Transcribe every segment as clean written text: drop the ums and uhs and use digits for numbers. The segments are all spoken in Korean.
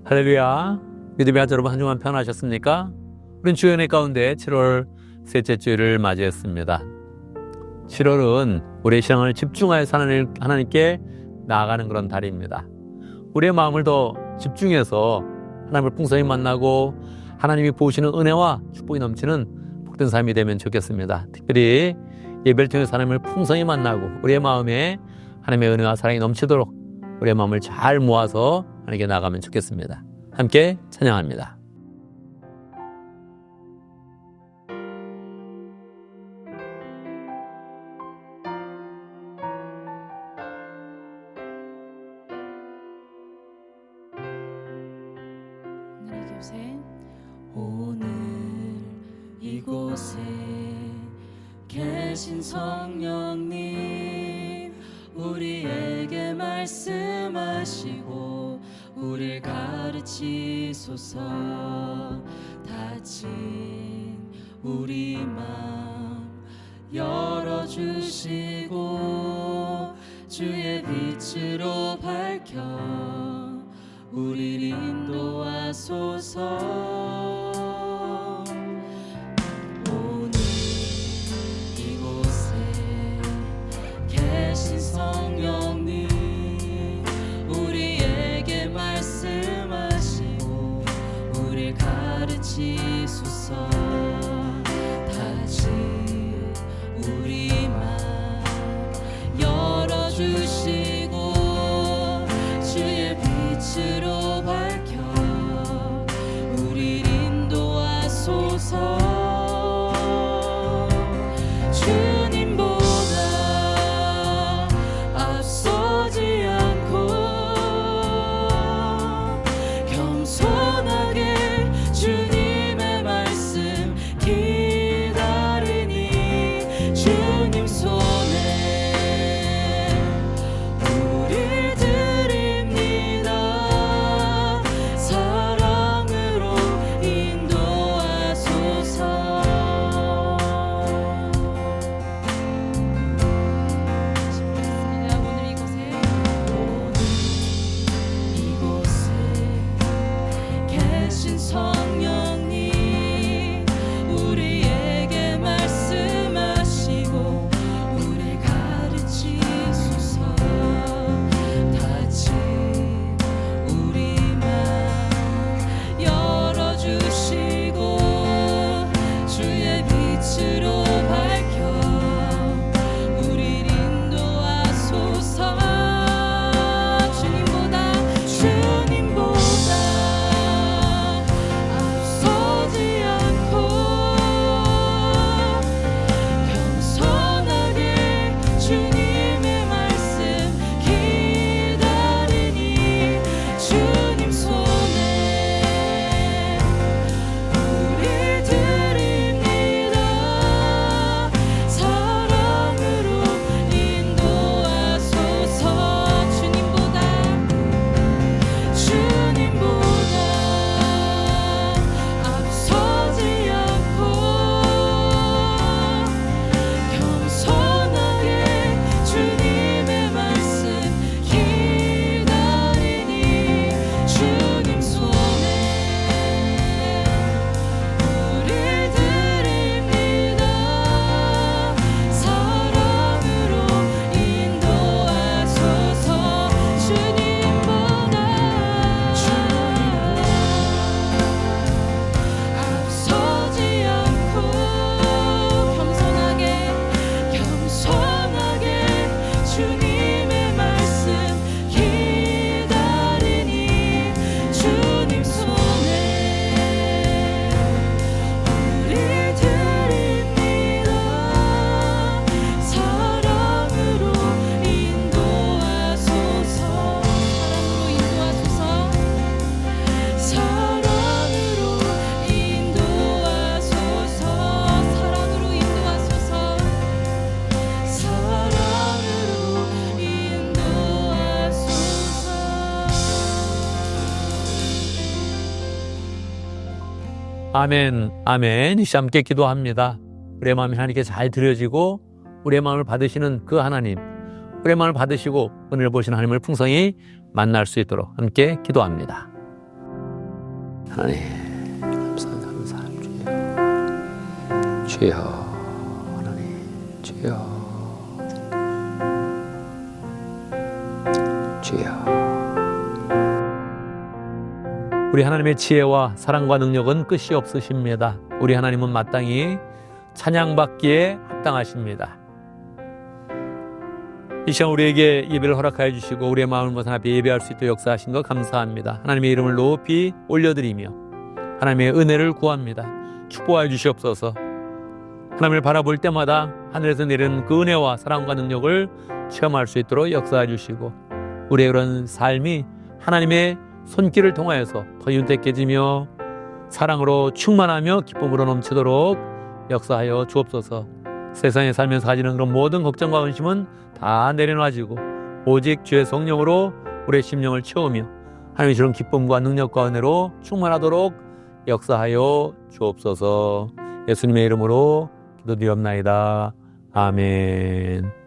할렐루야. 믿음의 아들 여러분, 한 주간 평안하셨습니까? 우린 주연의 가운데 7월 셋째 주일을 맞이했습니다. 7월은 우리의 신앙을 집중하여서 하나님께 나아가는 그런 달입니다. 우리의 마음을 더 집중해서 하나님을 풍성히 만나고 하나님이 보시는 은혜와 축복이 넘치는 복된 삶이 되면 좋겠습니다. 특별히 예배를 통해서 하나님을 풍성히 만나고 우리의 마음에 하나님의 은혜와 사랑이 넘치도록 우리의 마음을 잘 모아서 하나님께 나가면 좋겠습니다. 함께 찬양합니다. 오늘 이곳에 계신 성령님, 우리에게 말씀하시고 우릴 가르치소서. 닫힌 우리 마음 열어주시고 주의 빛으로 밝혀 우릴 인도하소서. 오늘 이곳에 계신 성령님, 우리에게 말씀하시고 우릴 가르치소서. 닫힌 우리 마음 열어주시고 주의 빛으로 밝혀 우릴 인도하소서. 주님보다 앞서지 않고 겸손하게 주님의 말씀 기다리니 주님 손에 우릴 드립니다. 사랑으로 인도하소서. 오늘 이곳에 계신 성령님, 우리에게 말씀하시고 우릴 가르치소서. 닫힌 우리 마음 열어주시고 주의 빛으로 밝혀 우릴 인도하소서. 주님보다 앞서지 않고 겸손하게 주님의 말씀 기다리니 주님 손에 우릴 드립니다. 사랑으로 인도하소서. 주님보다 앞서지 않고 겸손하게 주님의 말씀 기다리니 주님 손에 우릴 드립니다. 사랑으로 인도하소서. 주님보다 앞서지 않고 겸손하게 주님의 말씀 기다리니 주님 손에 우릴 드립니다. 사랑으로 인도하소서. 사랑으로 인도하소서. 사랑으로 인도하소서. 아멘, 아멘. 이 시간 함께 기도합니다. 우리의 마음이 하나님께 잘 드려지고 우리의 마음을 받으시는 그 하나님, 우리의 마음을 받으시고 은혜를 보시는 하나님을 풍성히 만날 수 있도록 함께 기도합니다. 하나님 감사합니다. 주여 하나님 주여 우리 하나님의 지혜와 사랑과 능력은 끝이 없으십니다. 우리 하나님은 마땅히 찬양받기에 합당하십니다. 이 시간 우리에게 예배를 허락하여 주시고 우리의 마음을 모신 앞에 예배할 수 있도록 역사하신 것 감사합니다. 하나님의 이름을 높이 올려드리며 하나님의 은혜를 구합니다. 축복하여 주시옵소서. 하나님을 바라볼 때마다 하늘에서 내리는 그 은혜와 사랑과 능력을 체험할 수 있도록 역사해 주시고 우리의 그런 삶이 하나님의 손길을 통하여서 더 윤택해지며 사랑으로 충만하며 기쁨으로 넘치도록 역사하여 주옵소서. 세상에 살면서 가지는 그런 모든 걱정과 근심은 다 내려놔지고 오직 주의 성령으로 우리의 심령을 채우며 하나님의 주는 기쁨과 능력과 은혜로 충만하도록 역사하여 주옵소서. 예수님의 이름으로 기도드리옵나이다. 아멘.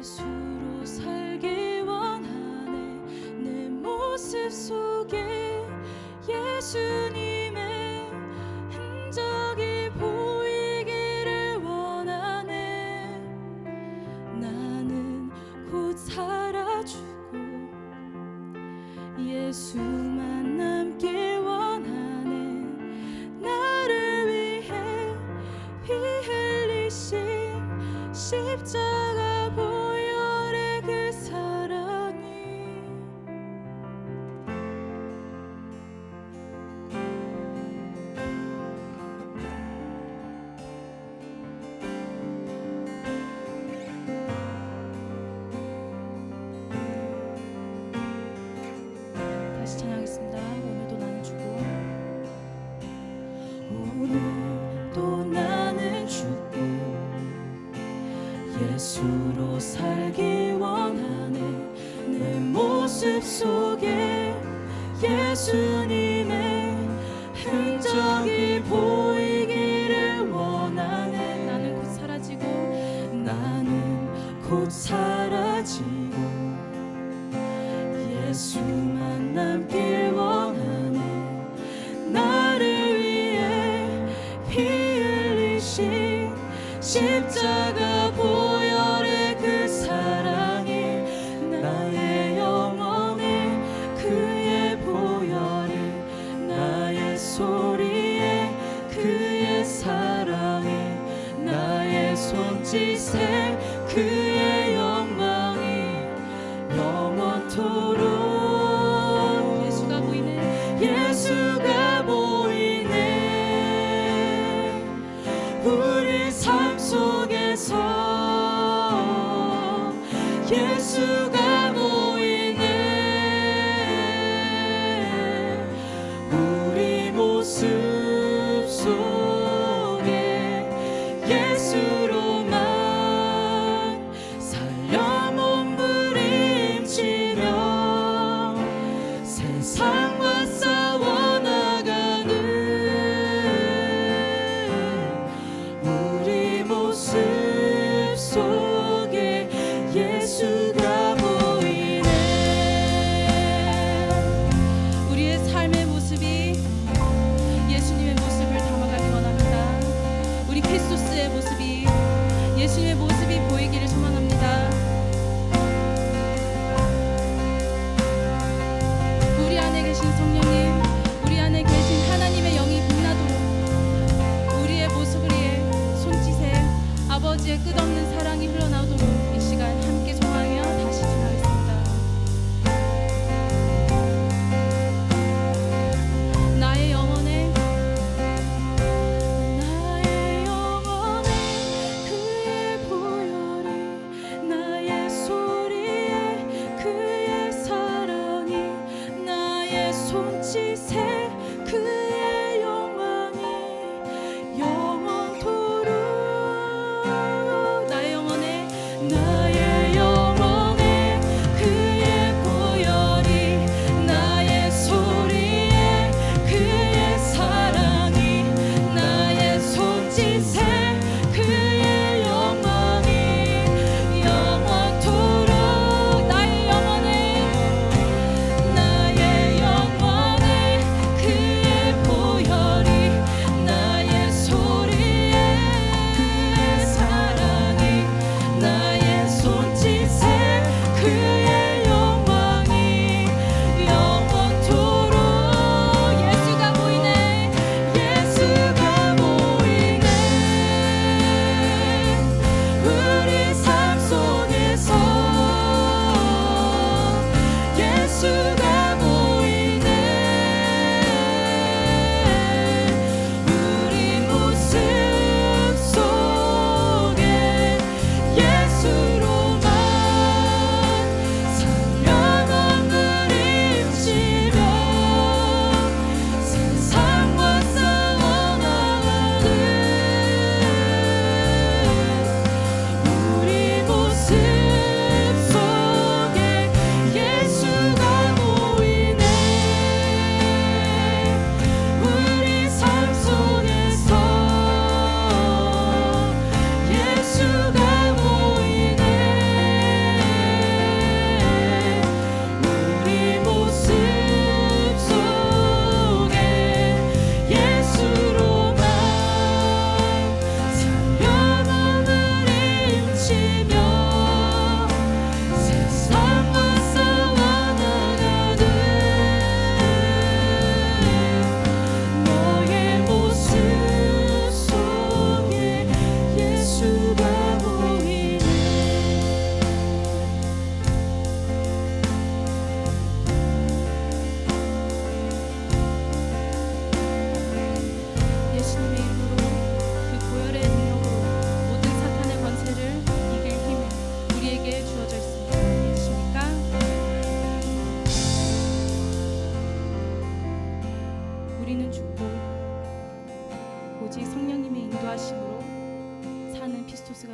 예수로 살기 원하네. 내 모습 속에 예수님의 흔적이 보이기를 원하네. 나는 곧 사라지고 예수만 남길 원하네. 나를 위해 피 흘리신 십자가 보혈의 그 사랑이 다시 찬양하겠습니다. 오늘도 나는 죽고 오늘도 나는 죽고 예수로 살기 원하네. 내 모습 속에 예수님의 흔적이 보이기를 원하네. 나는 곧 사라지고 예수만 남길 원하네. 나를 위해 피 흘리신 십자가 보혈의 그 사랑이 나의 영혼에 그의 보혈이 나의 소리에 그의 사랑이 나의 손짓에 그의 영광이 영원토록 예수가 보이네. 예수가 보이네. 우리 삶 속에서 예수가 보이네. 우리 모습 속에 예수로만 살려 몸부림치며 세상과 싸워나가는 우리 모습 속에 예수가 보이네. 우리의 삶의 모습이 예수님의 모습을 담아가기 원합니다. 우리 크리스토스의 모습이 예수님의 모습이 보이기를 소망합니다. 우리 안에 계신 성령님, 우리 안에 계신 하나님의 영이 빛나도록 우리의 모습을 위해 손짓에 아버지의 끝없는 사랑이 흘러나오도록 이 시간 함께 소망하며 다시 전하겠습니다. 나의 영혼에 그의 보혈이 나의 소리에 그의 사랑이 나의 손짓에 그의 영광이 영원토록 나의 영혼에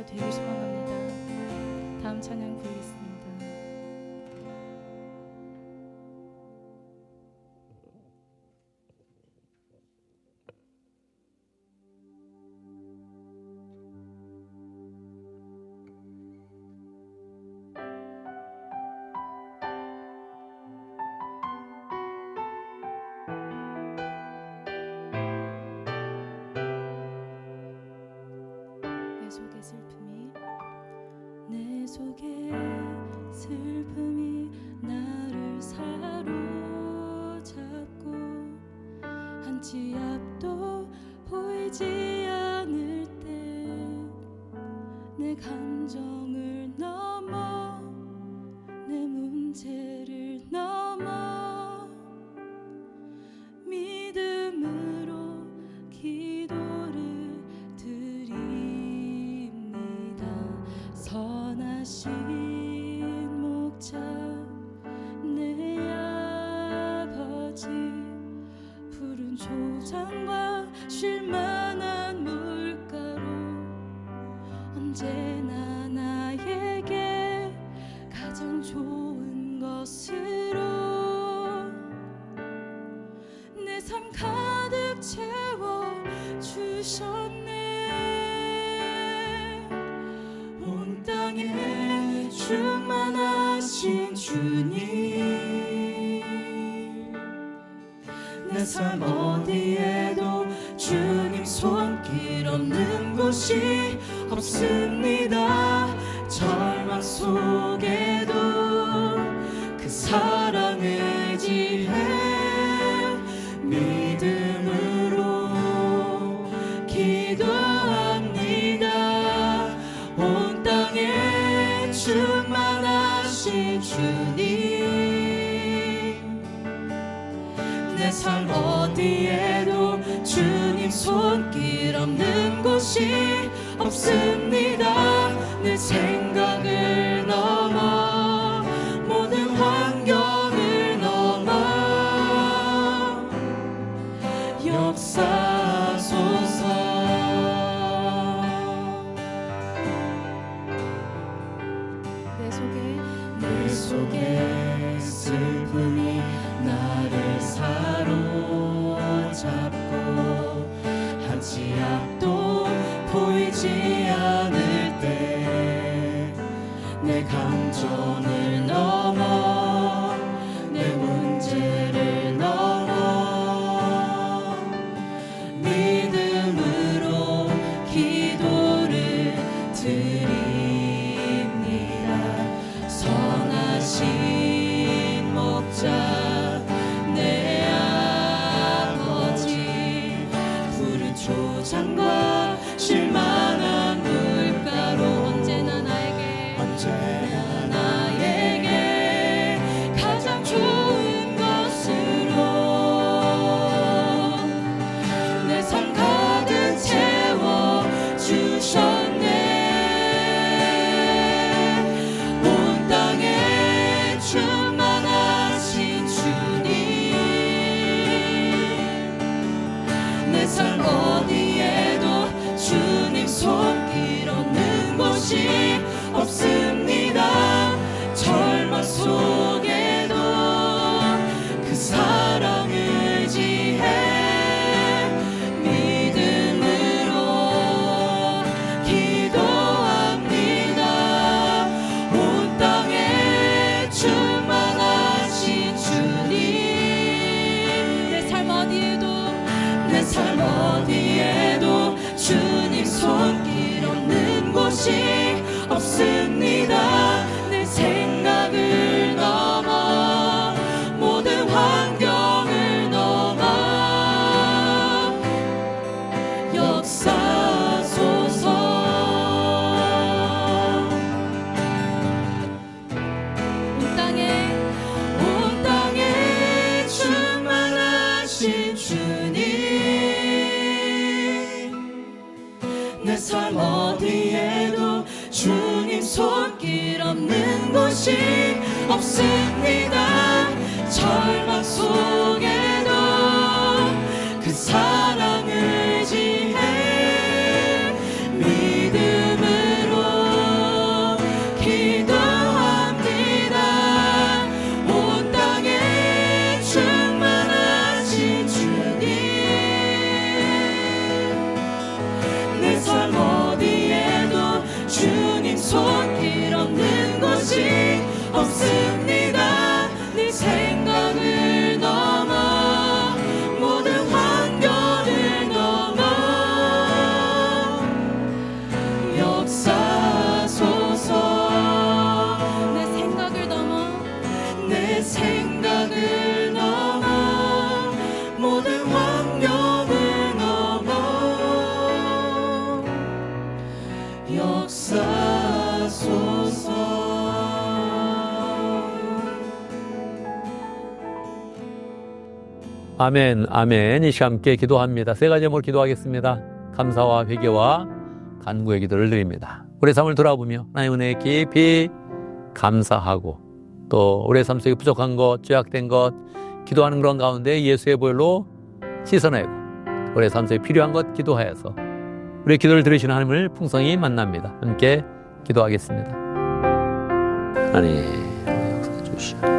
은혜가 되길 소망합니다. 다음 찬양 부르겠습니다. 내 속에 슬픔이 나를 사로잡고 한치 앞도 보이지 않을 때 내 감정을 넘어 내 문제를 넘어 믿음으로 기도를 드립니다. 선하신 목자 내 아버지 푸른 초장과 쉴만한 물가로 언제나 나에게 가장 좋은 것으로 내 삶 가득 채워 주셨네. 온 땅에 충만하신 주님 내 삶 어디에도 주님 손길 없는 곳이 없습니다. 절망 속에도 그 사랑 의지해 믿음으로 기도합니다. 온 땅에 충만하신 주님 내 삶 어디에도 주님 손길 없는 곳이 없습니다. 내 생각을 넘어 모든 환경을 넘어 역사소서. 내 속에 슬픔이 나를 사로잡고 한치 앞도 보이지 않을 때 내 감정을 넘어 내 문제를 넘어 믿음으로 기도를 드립니다. 선하신 목자 내 아버지 푸른 초장과 쉴만한 물가로 언제나 나에게 가장 좋은 것으로 내 삶 가득 채워 주셨네. 온 땅에 충만하신 주님 내 삶 어디에도 주님 손길 없는 곳이 없습니다. 절망 속에도 그 사랑 의지해 믿음으로 기도합니다. 온 땅에 충만하신 주님 내 삶 어디에도 주님 손길 없는 곳이 없습니다. 내 생각을 넘어 모든 환경을 넘어 역사소서. 온 땅에 충만하신 주님 내 삶 어디에도 주님 손길 없는 곳이 없습니다. 절망 속에도 그 사랑 의지해 믿음으로 손길 없는 곳이 없습니다. 네 생각을 넘어 모든 환경을 넘어 역사소서. 내 생각을 넘어 내 생각을 넘어 모든 환경을 넘어 역사소서. 아멘, 아멘. 이 시간 함께 기도합니다. 세 가지 제목으로 기도하겠습니다. 감사와 회개와 간구의 기도를 드립니다. 우리의 삶을 돌아보며 하나님의 은혜에 깊이 감사하고 또 우리의 삶 속에 부족한 것, 죄악된 것, 기도하는 그런 가운데 예수의 보혈로 씻어내고 우리의 삶 속에 필요한 것 기도하여서 우리의 기도를 들으시는 하나님을 풍성히 만납니다. 함께 기도하겠습니다. 하나님, 역사 주시옵소서.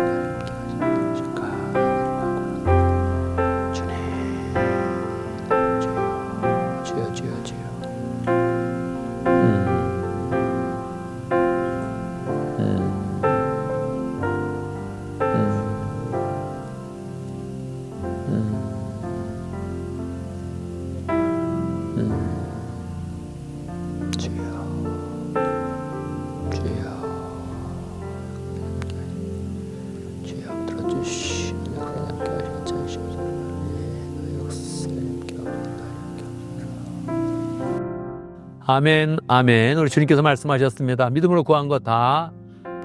아멘, 아멘. 우리 주님께서 말씀하셨습니다. 믿음으로 구한 거 다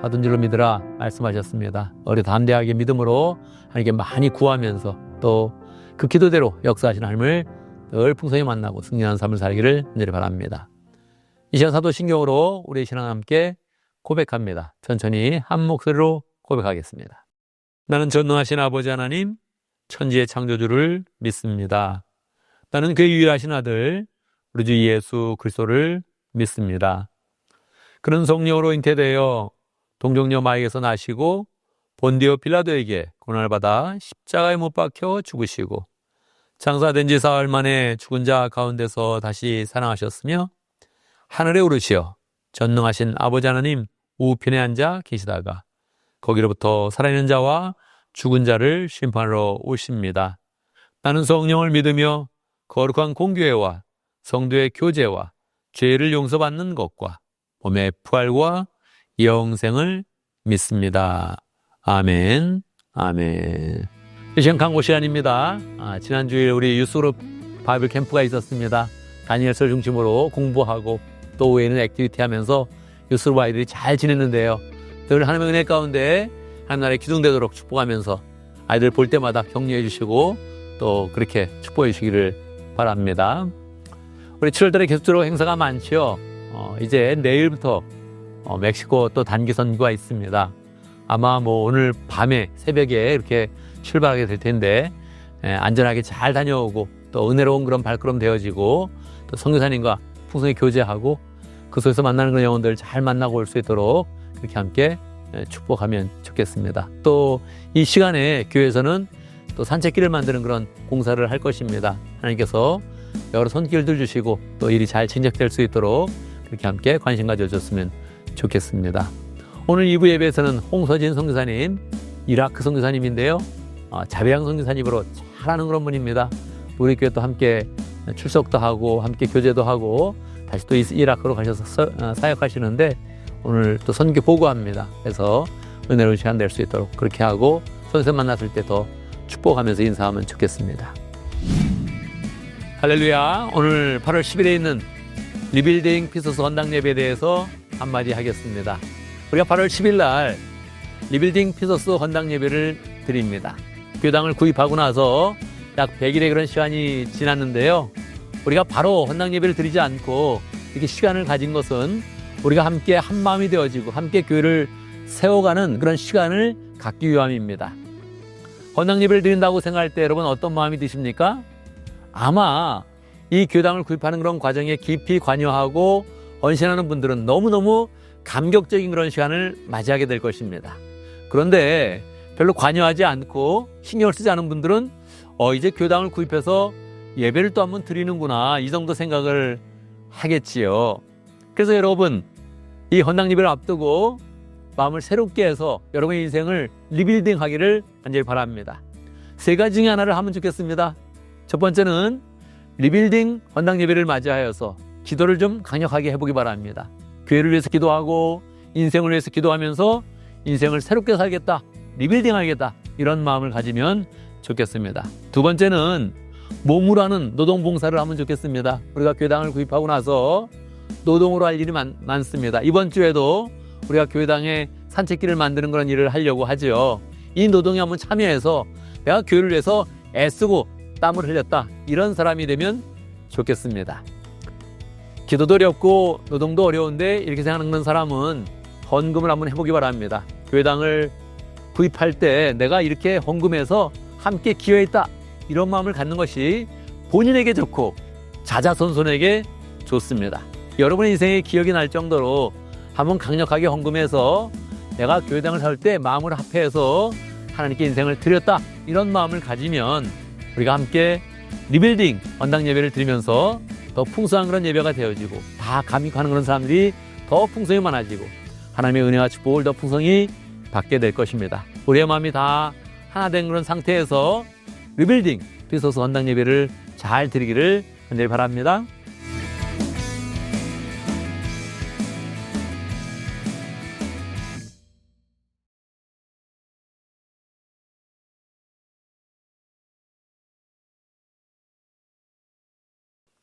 받은 줄로 믿으라 말씀하셨습니다. 우리 담대하게 믿음으로 하나님께 많이 구하면서 또 그 기도대로 역사하시는 하나님을 늘 풍성히 만나고 승리하는 삶을 살기를 간절히 바랍니다. 이 시간 사도신경으로 우리의 신앙과 함께 고백합니다. 천천히 한 목소리로 고백하겠습니다. 나는 전능하신 아버지 하나님, 천지의 창조주를 믿습니다. 나는 그의 유일하신 아들 우리 주 예수 그리스도를 믿습니다. 그는 성령으로 잉태되어 동정녀 마리아에게서 나시고 본디오 빌라도에게 고난을 받아 십자가에 못 박혀 죽으시고 장사된 지 사흘 만에 죽은 자 가운데서 다시 살아나셨으며 하늘에 오르시어 전능하신 아버지 하나님 우편에 앉아 계시다가 거기로부터 살아있는 자와 죽은 자를 심판하러 오십니다. 나는 성령을 믿으며 거룩한 공교회와 성도의 교제와 죄를 용서받는 것과 몸의 부활과 영생을 믿습니다. 아멘, 아멘. 이 시간 강고 시간입니다. 지난주에 우리 유스그룹 바이블 캠프가 있었습니다. 다니엘서를 중심으로 공부하고 또 외에는 액티비티 하면서 유스그룹 아이들이 잘 지냈는데요. 늘 하나님의 은혜 가운데 하나님 나라에 기둥되도록 축복하면서 아이들 볼 때마다 격려해 주시고 또 그렇게 축복해 주시기를 바랍니다. 우리 7월달에 계속적으로 행사가 많지요. 이제 내일부터 멕시코 또 단기 선교가 있습니다. 아마 오늘 밤에 새벽에 이렇게 출발하게 될 텐데 안전하게 잘 다녀오고 또 은혜로운 그런 발걸음 되어지고 또 선교사님과 풍성히 교제하고 그 속에서 만나는 그런 영혼들 잘 만나고 올 수 있도록 그렇게 함께 축복하면 좋겠습니다. 또 이 시간에 교회에서는 또 산책길을 만드는 그런 공사를 할 것입니다. 하나님께서 여러 손길들 주시고 또 일이 잘 진척될 수 있도록 그렇게 함께 관심 가져줬으면 좋겠습니다. 오늘 2부 예배에서는 홍서진 선교사님, 이라크 선교사님인데요. 자배양 선교사님으로 잘하는 그런 분입니다. 우리 교회 또 함께 출석도 하고 함께 교제도 하고 다시 또 이라크로 가셔서 사역하시는데 오늘 또 선교 보고합니다. 그래서 은혜로운 시간 될 수 있도록 그렇게 하고 선생 만났을 때 더 축복하면서 인사하면 좋겠습니다. 할렐루야. 오늘 8월 10일에 있는 리빌딩 피서스 헌당 예배에 대해서 한마디 하겠습니다. 우리가 8월 10일 날 리빌딩 피서스 헌당 예배를 드립니다. 교당을 구입하고 나서 약 100일의 그런 시간이 지났는데요. 우리가 바로 헌당 예배를 드리지 않고 이렇게 시간을 가진 것은 우리가 함께 한 마음이 되어지고 함께 교회를 세워가는 그런 시간을 갖기 위함입니다. 헌당 예배를 드린다고 생각할 때 여러분 어떤 마음이 드십니까? 아마 이 교당을 구입하는 그런 과정에 깊이 관여하고 헌신하는 분들은 너무너무 감격적인 그런 시간을 맞이하게 될 것입니다. 그런데 별로 관여하지 않고 신경을 쓰지 않은 분들은 이제 교당을 구입해서 예배를 또 한번 드리는구나 이 정도 생각을 하겠지요. 그래서 여러분 이 헌당 예배를 앞두고 마음을 새롭게 해서 여러분의 인생을 리빌딩 하기를 간절히 바랍니다. 세 가지 중에 하나를 하면 좋겠습니다. 첫 번째는 리빌딩 헌당 예배를 맞이하여서 기도를 좀 강력하게 해보기 바랍니다. 교회를 위해서 기도하고 인생을 위해서 기도하면서 인생을 새롭게 살겠다, 리빌딩 하겠다, 이런 마음을 가지면 좋겠습니다. 두 번째는 몸으로 하는 노동봉사를 하면 좋겠습니다. 우리가 교회당을 구입하고 나서 노동으로 할 일이 많습니다. 이번 주에도 우리가 교회당에 산책길을 만드는 그런 일을 하려고 하죠. 이 노동에 한번 참여해서 내가 교회를 위해서 애쓰고 땀을 흘렸다, 이런 사람이 되면 좋겠습니다. 기도도 어렵고 노동도 어려운데 이렇게 생각하는 사람은 헌금을 한번 해보기 바랍니다. 교회당을 구입할 때 내가 이렇게 헌금해서 함께 기여했다, 이런 마음을 갖는 것이 본인에게 좋고 자자손손에게 좋습니다. 여러분의 인생에 기억이 날 정도로 한번 강력하게 헌금해서 내가 교회당을 살 때 마음을 합해서 하나님께 인생을 드렸다, 이런 마음을 가지면 우리가 함께 리빌딩 헌당 예배를 드리면서 더 풍성한 그런 예배가 되어지고 다 감익하는 그런 사람들이 더 풍성히 많아지고 하나님의 은혜와 축복을 더 풍성히 받게 될 것입니다. 우리의 마음이 다 하나 된 그런 상태에서 리빌딩 비소스 헌당 예배를 잘 드리기를 간절히 바랍니다.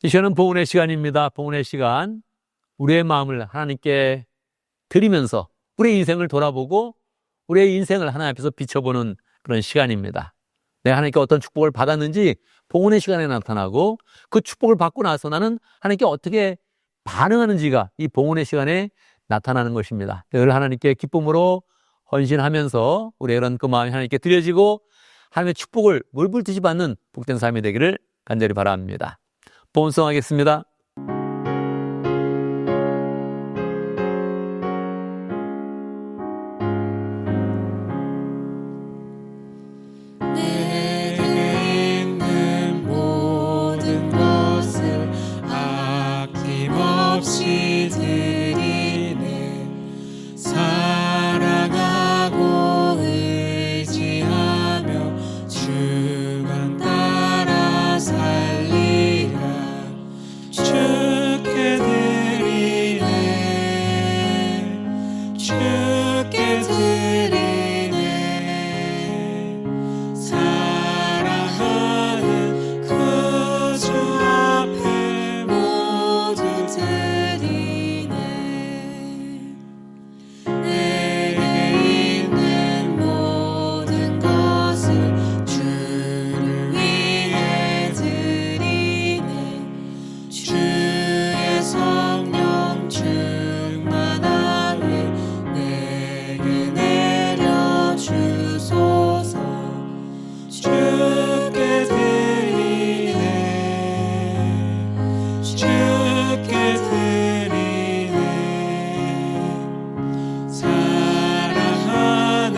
이 시간은 봉헌의 시간입니다. 봉헌의 시간, 우리의 마음을 하나님께 드리면서 우리의 인생을 돌아보고 우리의 인생을 하나님 앞에서 비춰보는 그런 시간입니다. 내가 하나님께 어떤 축복을 받았는지 봉헌의 시간에 나타나고 그 축복을 받고 나서 나는 하나님께 어떻게 반응하는지가 이 봉헌의 시간에 나타나는 것입니다. 늘 하나님께 기쁨으로 헌신하면서 우리의 그런 그 마음이 하나님께 드려지고 하나님의 축복을 물불듯이 받는 복된 삶이 되기를 간절히 바랍니다. 봉헌송하겠습니다. 내게 있는 모든 것을 아낌없이 드리네. 사랑하고 의지하며 주만 따라 살리라. 주께 드리네. 주께 드리네. 사랑하는 그 주 앞에 모두 드리네. 내게 있는 모든 것을 주를 위해 드리네. 주의 성령 충만하게 내게 내려주소서. 주께 드리네. 주께 드리네. 사랑하는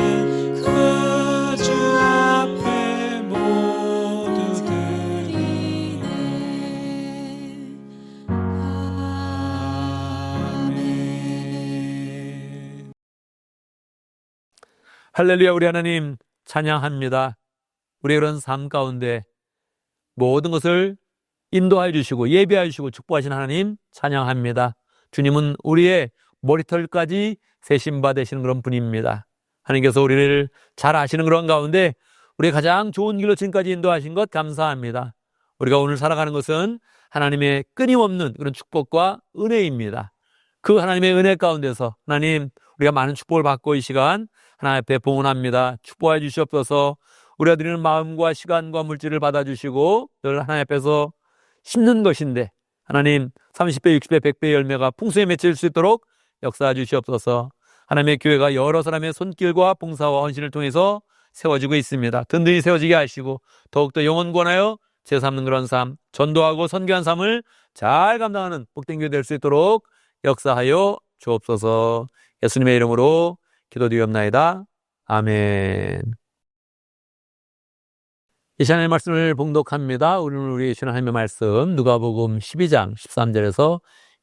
그 주 앞에 모두 드리네. 아멘. 할렐루야. 우리 하나님 찬양합니다. 우리의 그런 삶 가운데 모든 것을 인도하여 주시고 예배하여 주시고 축복하신 하나님 찬양합니다. 주님은 우리의 머리털까지 세심바 되시는 그런 분입니다. 하나님께서 우리를 잘 아시는 그런 가운데 우리 가장 좋은 길로 지금까지 인도하신 것 감사합니다. 우리가 오늘 살아가는 것은 하나님의 끊임없는 그런 축복과 은혜입니다. 그 하나님의 은혜 가운데서 하나님, 우리가 많은 축복을 받고 이 시간 하나님 앞에 봉헌합니다. 축복해 주시옵소서. 우리가 드리는 마음과 시간과 물질을 받아주시고 늘 하나님 앞에서 심는 것인데 하나님 30배, 60배, 100배의 열매가 풍성히 맺힐 수 있도록 역사해 주시옵소서. 하나님의 교회가 여러 사람의 손길과 봉사와 헌신을 통해서 세워지고 있습니다. 든든히 세워지게 하시고 더욱더 영혼 구원하여 제삼는 그런 삶, 전도하고 선교한 삶을 잘 감당하는 복된 교회 될 수 있도록 역사하여 주옵소서. 예수님의 이름으로 기도드리옵나이다. 아멘. 이 시간의 말씀을 봉독합니다. 오늘 우리 주신 하나님의 말씀 누가복음 12장 13절에서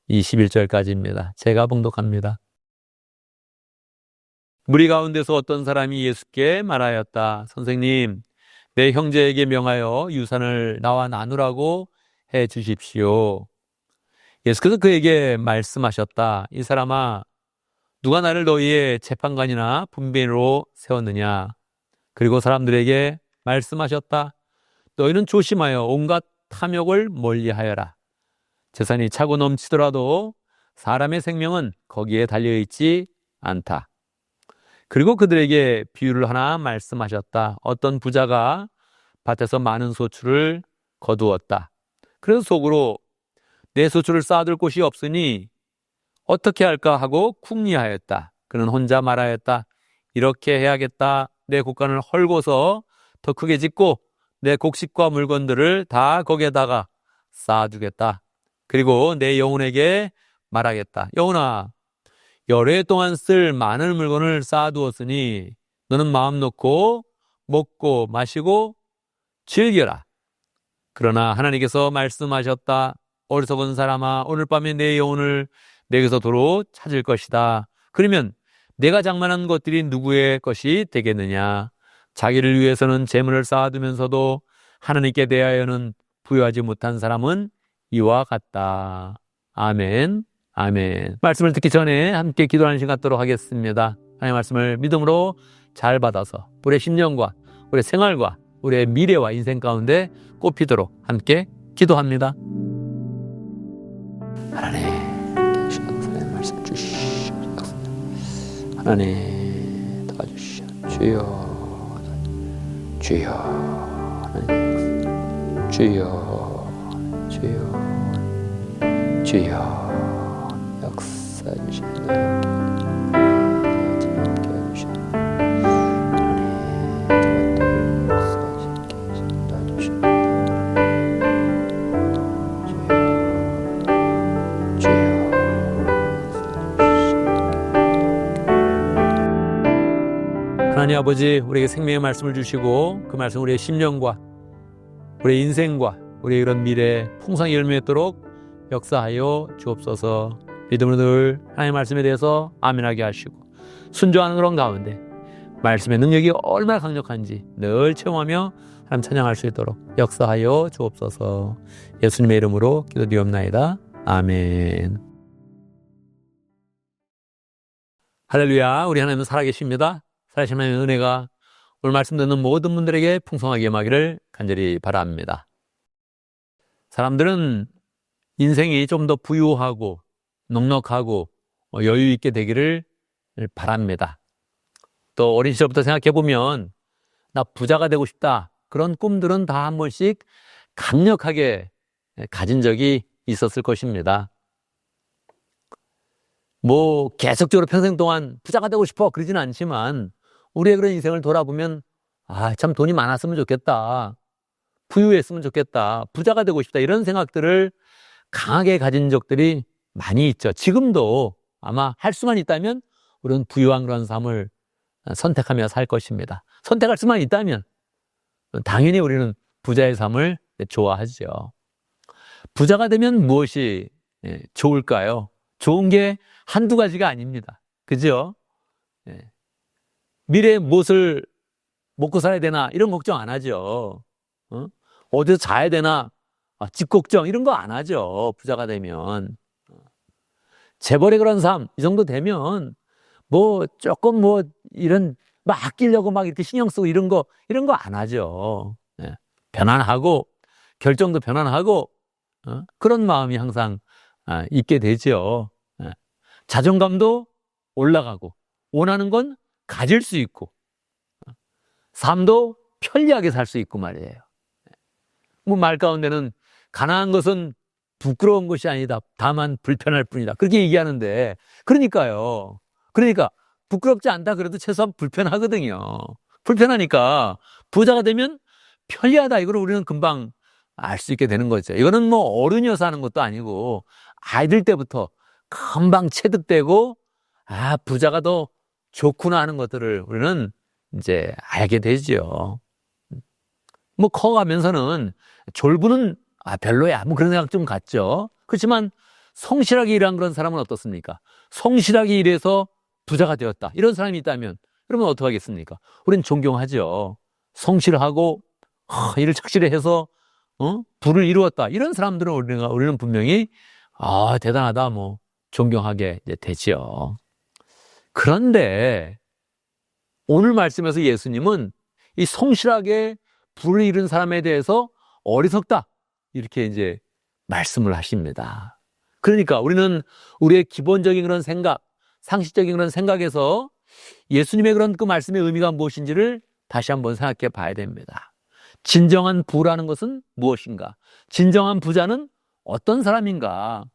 21절까지입니다. 제가 봉독합니다. 무리 가운데서 어떤 사람이 예수께 말하였다. 선생님, 내 형제에게 명하여 유산을 나와 나누라고 해 주십시오. 예수께서 그에게 말씀하셨다. 이 사람아, 누가 나를 너희의 재판관이나 분배로 세웠느냐? 그리고 사람들에게 말씀하셨다. 너희는 조심하여 온갖 탐욕을 멀리하여라. 재산이 차고 넘치더라도 사람의 생명은 거기에 달려있지 않다. 그리고 그들에게 비유를 하나 말씀하셨다. 어떤 부자가 밭에서 많은 소출을 거두었다. 그래서 속으로 내 소출을 쌓아둘 곳이 없으니 어떻게 할까 하고 궁리하였다. 그는 혼자 말하였다. 이렇게 해야겠다. 내 곡간을 헐고서 더 크게 짓고 내 곡식과 물건들을 다 거기에다가 쌓아두겠다. 그리고 내 영혼에게 말하겠다. 영혼아, 여러 해 동안 쓸 많은 물건을 쌓아두었으니 너는 마음 놓고 먹고 마시고 즐겨라. 그러나 하나님께서 말씀하셨다. 어리석은 사람아, 오늘 밤에 내 영혼을 내게서 도로 찾을 것이다. 그러면 내가 장만한 것들이 누구의 것이 되겠느냐? 자기를 위해서는 재물을 쌓아두면서도 하나님께 대하여는 부여하지 못한 사람은 이와 같다. 아멘. 아멘. 말씀을 듣기 전에 함께 기도하는 시간 갖도록 하겠습니다. 하나님의 말씀을 믿음으로 잘 받아서 우리의 심령과 우리의 생활과 우리의 미래와 인생 가운데 꼽히도록 함께 기도합니다. 하나님, 말씀 주시옵소서. 하나님, 도와주시오. 주여, 주여, 하나님, 주여, 주여, 주여. 역사해 주시옵소서. 하나님 아버지, 우리에게 생명의 말씀을 주시고 그 말씀 우리의 심령과 우리의 인생과 우리의 이런 미래에 풍성히 열매맺도록 역사하여 주옵소서. 믿음으로 늘 하나님의 말씀에 대해서 아멘하게 하시고 순종하는 그런 가운데 말씀의 능력이 얼마나 강력한지 늘 체험하며 하나님 찬양할 수 있도록 역사하여 주옵소서. 예수님의 이름으로 기도드리옵나이다. 아멘. 할렐루야. 우리 하나님은 살아계십니다. 살아계신 하나님의 은혜가 오늘 말씀 듣는 모든 분들에게 풍성하게 임하기를 간절히 바랍니다. 사람들은 인생이 좀 더 부유하고 넉넉하고 여유 있게 되기를 바랍니다. 또 어린 시절부터 생각해보면 나 부자가 되고 싶다. 그런 꿈들은 다 한 번씩 강력하게 가진 적이 있었을 것입니다. 뭐 계속적으로 평생 동안 부자가 되고 싶어 그러지는 않지만 우리의 그런 인생을 돌아보면 참 돈이 많았으면 좋겠다. 부유했으면 좋겠다. 부자가 되고 싶다. 이런 생각들을 강하게 가진 적들이 많이 있죠. 지금도 아마 할 수만 있다면 우리는 부유한 그런 삶을 선택하며 살 것입니다. 선택할 수만 있다면 당연히 우리는 부자의 삶을 좋아하죠. 부자가 되면 무엇이 좋을까요? 좋은 게 한두 가지가 아닙니다. 그죠? 미래에 무엇을 먹고 살아야 되나 이런 걱정 안 하죠. 어디서 자야 되나 집 걱정 이런 거 안 하죠. 부자가 되면. 재벌의 그런 삶 이 정도 되면 뭐 조금 뭐 이런 막 아끼려고 막 이렇게 신경 쓰고 이런 거 안 하죠. 편안하고 결정도 편안하고 그런 마음이 항상 있게 되죠. 자존감도 올라가고 원하는 건 가질 수 있고 삶도 편리하게 살 수 있고 말이에요. 뭐 말 가운데는 가난한 것은 부끄러운 것이 아니다. 다만 불편할 뿐이다. 그렇게 얘기하는데 그러니까 부끄럽지 않다 그래도 최소한 불편하거든요. 불편하니까 부자가 되면 편리하다. 이걸 우리는 금방 알 수 있게 되는 거죠. 이거는 뭐 어른이어서 하는 것도 아니고 아이들 때부터 금방 체득되고 부자가 더 좋구나 하는 것들을 우리는 이제 알게 되죠. 뭐 커가면서는 졸부는 별로야. 뭐 그런 생각 좀 갖죠. 그렇지만 성실하게 일한 그런 사람은 어떻습니까? 성실하게 일해서 부자가 되었다. 이런 사람이 있다면 그러면 어떡하겠습니까? 우리는 존경하죠. 성실하고 일을 착실히 해서 부를 이루었다. 이런 사람들은 우리는 분명히 대단하다 뭐 존경하게 이제 되지요. 그런데 오늘 말씀에서 예수님은 이 성실하게 부를 이룬 사람에 대해서 어리석다 이렇게 이제 말씀을 하십니다. 그러니까 우리는 우리의 기본적인 그런 생각, 상식적인 그런 생각에서 예수님의 그런 그 말씀의 의미가 무엇인지를 다시 한번 생각해 봐야 됩니다. 진정한 부라는 것은 무엇인가? 진정한 부자는 어떤 사람인가?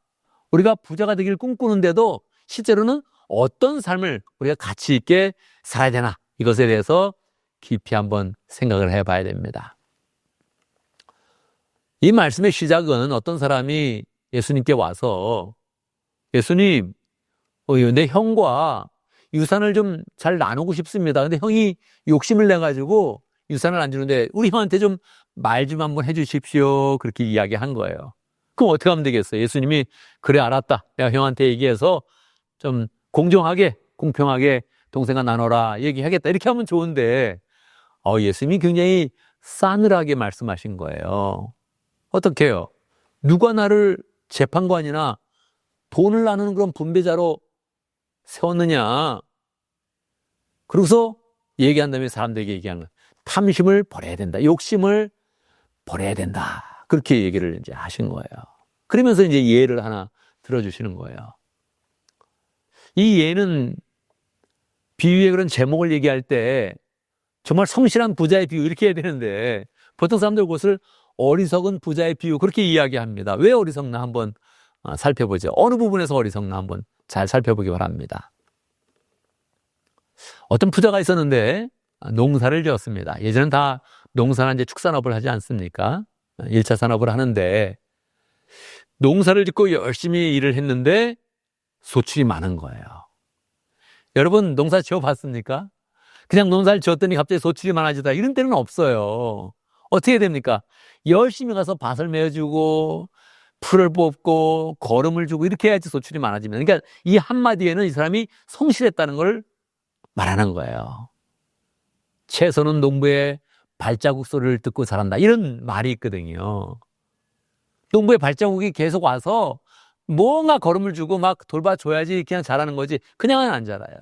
우리가 부자가 되길 꿈꾸는데도 실제로는 어떤 삶을 우리가 가치 있게 살아야 되나? 이것에 대해서 깊이 한번 생각을 해봐야 됩니다. 이 말씀의 시작은 어떤 사람이 예수님께 와서 예수님, 내 형과 유산을 좀 잘 나누고 싶습니다. 근데 형이 욕심을 내가지고 유산을 안 주는데 우리 형한테 좀 말 좀 한번 해주십시오. 그렇게 이야기한 거예요. 그럼 어떻게 하면 되겠어요? 예수님이 그래 알았다. 내가 형한테 얘기해서 좀 공정하게 공평하게 동생아 나눠라 얘기하겠다. 이렇게 하면 좋은데 예수님이 굉장히 싸늘하게 말씀하신 거예요. 어떻게 해요? 누가 나를 재판관이나 돈을 나누는 그런 분배자로 세웠느냐? 그러고서 얘기한 다음에 사람들에게 얘기하는 거예요. 탐심을 버려야 된다. 욕심을 버려야 된다. 그렇게 얘기를 이제 하신 거예요. 그러면서 이제 예를 하나 들어주시는 거예요. 이 예는 비유의 그런 제목을 얘기할 때 정말 성실한 부자의 비유 이렇게 해야 되는데 보통 사람들 그것을 어리석은 부자의 비유 그렇게 이야기합니다. 왜 어리석나 한번 살펴보죠. 어느 부분에서 어리석나 한번 잘 살펴보기 바랍니다. 어떤 부자가 있었는데 농사를 지었습니다. 예전엔 다 농사나 이제 축산업을 하지 않습니까? 1차 산업을 하는데 농사를 짓고 열심히 일을 했는데 소출이 많은 거예요. 여러분 농사 지어봤습니까? 그냥 농사를 지었더니 갑자기 소출이 많아지다 이런 때는 없어요. 어떻게 됩니까? 열심히 가서 밭을 메어주고 풀을 뽑고 거름을 주고 이렇게 해야지 소출이 많아집니다. 그러니까 이 한마디에는 이 사람이 성실했다는 걸 말하는 거예요. 채소는 농부의 발자국 소리를 듣고 자란다. 이런 말이 있거든요. 농부의 발자국이 계속 와서 뭔가 거름을 주고 막 돌봐줘야지 그냥 자라는 거지 그냥은 안 자라요.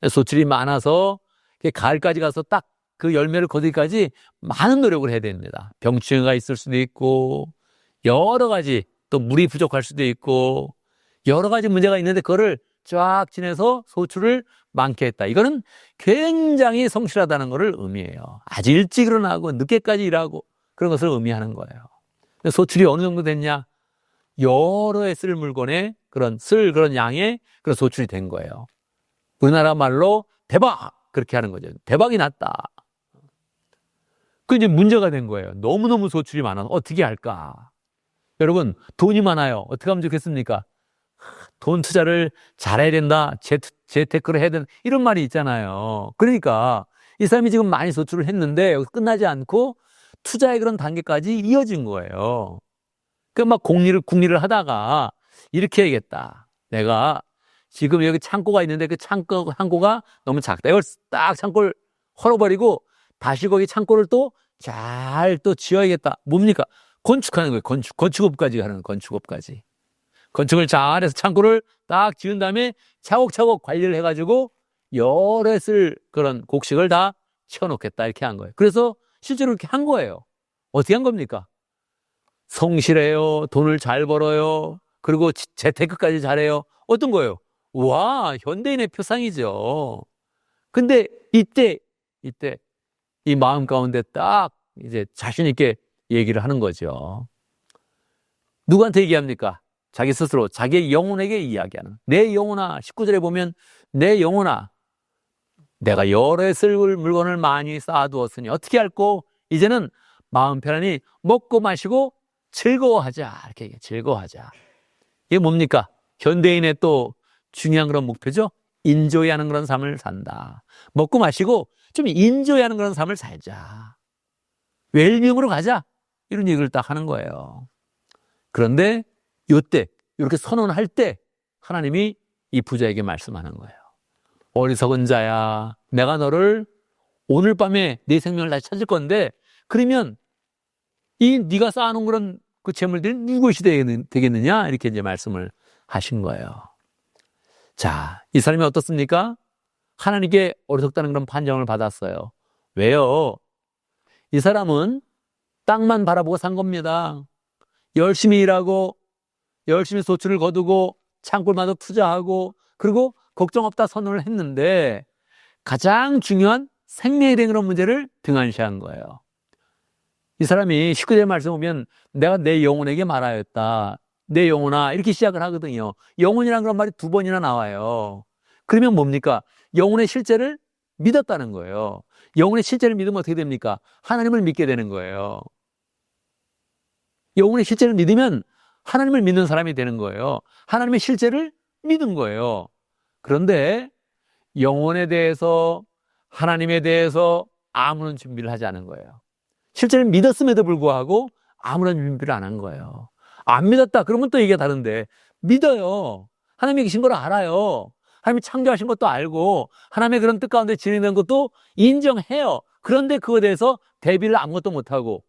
소출이 많아서 가을까지 가서 딱 그 열매를 거두기까지 많은 노력을 해야 됩니다. 병충해가 있을 수도 있고 여러 가지 또 물이 부족할 수도 있고 여러 가지 문제가 있는데 그거를 쫙 지내서 소출을 많게 했다. 이거는 굉장히 성실하다는 것을 의미해요. 아주 일찍 일어나고 늦게까지 일하고 그런 것을 의미하는 거예요. 소출이 어느 정도 됐냐? 여러 해 쓸 물건에 그런 양의 그런 소출이 된 거예요. 우리나라 말로 대박! 그렇게 하는 거죠. 대박이 났다. 그 이제 문제가 된 거예요. 너무너무 소출이 많아서 어떻게 할까? 여러분, 돈이 많아요. 어떻게 하면 좋겠습니까? 돈 투자를 잘해야 된다. 재테크를 해야 된다. 이런 말이 있잖아요. 그러니까 이 사람이 지금 많이 소출을 했는데 여기서 끝나지 않고 투자의 그런 단계까지 이어진 거예요. 그 막 궁리를 하다가 이렇게 해야겠다. 내가 지금 여기 창고가 있는데 그 창고가 너무 작다. 이걸 딱 창고를 헐어버리고 다시 거기 창고를 또 잘 또 지어야겠다. 뭡니까? 건축하는 거예요. 건축업까지 하는 거예요. 건축업까지. 건축을 잘해서 창고를 딱 지은 다음에 차곡차곡 관리를 해가지고 여러 해 쓸 그런 곡식을 다 채워놓겠다. 이렇게 한 거예요. 그래서 실제로 이렇게 한 거예요. 어떻게 한 겁니까? 성실해요. 돈을 잘 벌어요. 그리고 재테크까지 잘해요. 어떤 거예요? 와, 현대인의 표상이죠. 근데 이때 이 마음 가운데 딱 이제 자신 있게 얘기를 하는 거죠. 누구한테 얘기합니까? 자기 스스로, 자기의 영혼에게 이야기하는. 내 영혼아, 19절에 보면 내 영혼아, 내가 여러 해 쓸 물건을 많이 쌓아두었으니 어떻게 할꼬? 이제는 마음 편안히 먹고 마시고 즐거워하자. 이렇게 얘기해. 즐거워하자. 이게 뭡니까? 현대인의 또 중요한 그런 목표죠. 인조이하는 그런 삶을 산다. 먹고 마시고 좀 인조이하는 그런 삶을 살자. 웰빙으로 가자. 이런 얘기를 딱 하는 거예요. 그런데 이때 이렇게 선언할 때 하나님이 이 부자에게 말씀하는 거예요. 어리석은 자야, 내가 너를 오늘 밤에 네 생명을 다시 찾을 건데, 그러면 이 네가 쌓아놓은 그런 그 재물들이 누구시 되겠느냐? 이렇게 이제 말씀을 하신 거예요. 자, 이 사람이 어떻습니까? 하나님께 어리석다는 그런 판정을 받았어요. 왜요? 이 사람은 땅만 바라보고 산 겁니다. 열심히 일하고, 열심히 소출을 거두고, 창골마다 투자하고, 그리고 걱정 없다 선언을 했는데, 가장 중요한 생명에 대한 그런 문제를 등한시한 거예요. 이 사람이 19절 말씀 보면 내가 내 영혼에게 말하였다. 내 영혼아 이렇게 시작을 하거든요. 영혼이라는 그런 말이 2번이나 나와요. 그러면 뭡니까? 영혼의 실제를 믿었다는 거예요. 영혼의 실제를 믿으면 어떻게 됩니까? 하나님을 믿게 되는 거예요. 영혼의 실제를 믿으면 하나님을 믿는 사람이 되는 거예요. 하나님의 실제를 믿은 거예요. 그런데 영혼에 대해서 하나님에 대해서 아무런 준비를 하지 않은 거예요. 실제로 믿었음에도 불구하고 아무런 준비를 안 한 거예요. 안 믿었다 그러면 또 얘기가 다른데, 믿어요. 하나님이 계신 걸 알아요. 하나님이 창조하신 것도 알고 하나님의 그런 뜻 가운데 진행된 것도 인정해요. 그런데 그거에 대해서 대비를 아무것도 못하고